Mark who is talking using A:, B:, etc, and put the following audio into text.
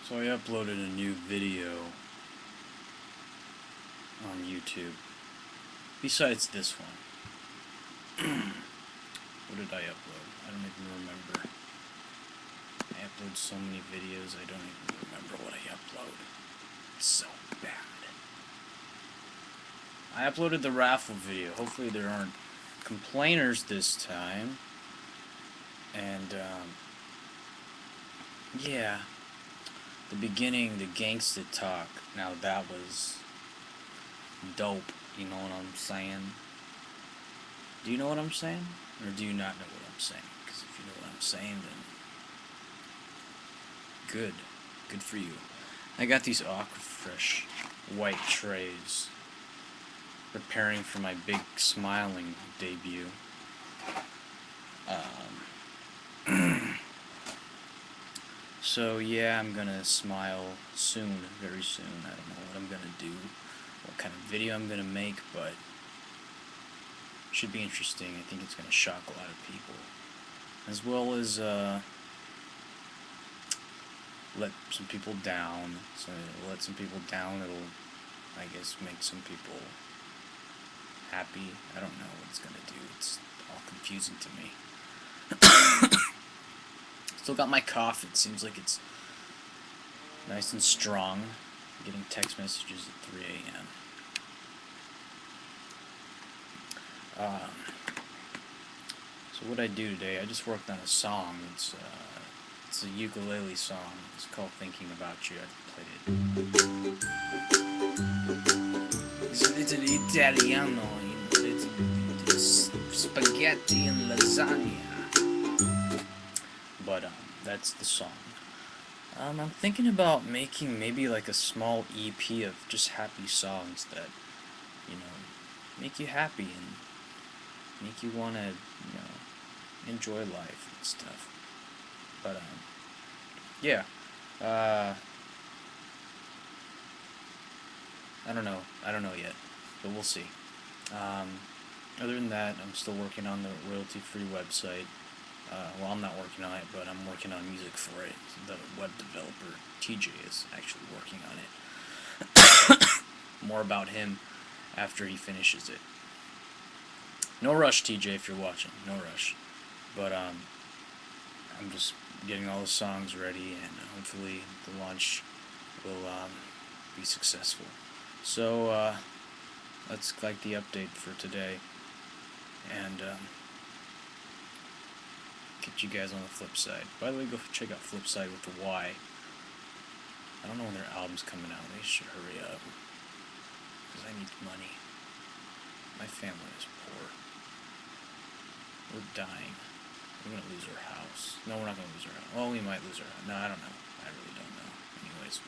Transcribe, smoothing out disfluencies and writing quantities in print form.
A: So I uploaded a new video on YouTube. Besides this one. What did I upload? I don't even remember. I upload so many videos I don't even remember what I upload. It's so bad. I uploaded the Raffle video. Hopefully there aren't complainers this time. And yeah. The beginning, the gangsta talk. Now that was dope. You know what I'm saying? Do you know what I'm saying? Or do you not know what I'm saying? Because if you know what I'm saying, then good. Good for you. I got these Aquafresh white trays. Preparing for my big smiling debut. So yeah, I'm gonna smile soon, very soon. I don't know what I'm gonna do, what kind of video I'm gonna make, but it should be interesting. I think it's gonna shock a lot of people, as well as let some people down. So it'll let some people down. It'll, I guess, make some people happy. I don't know what it's gonna do. It's all confusing to me. Still got my cough. It seems like it's nice and strong. I'm getting text messages at 3 a.m. So what I do today, I just worked on a song. It's a ukulele song. It's called Thinking About You. I played it. It's a little Italiano, it's spaghetti and lasagna. But that's the song. I'm thinking about making maybe like a small EP of just happy songs that, you know, make you happy and make you want to, you know, enjoy life and stuff. But yeah. I don't know yet, but we'll see. Other than that, I'm still working on the royalty-free website. Well, I'm not working on it, but I'm working on music for it. The web developer, TJ, is actually working on it. More about him after he finishes it. No rush, TJ, if you're watching. No rush. But, I'm just getting all the songs ready, and hopefully the launch will, be successful. So, that's like the update for today. And, get you guys on the Flipsyde. By the way, go check out Flipsyde with the Y. I don't know when their album's coming out. They should hurry up. Because I need money. My family is poor. We're dying. We're going to lose our house. No, we're not going to lose our house. Well, we might lose our house. No, I don't know. I really don't know. Anyways.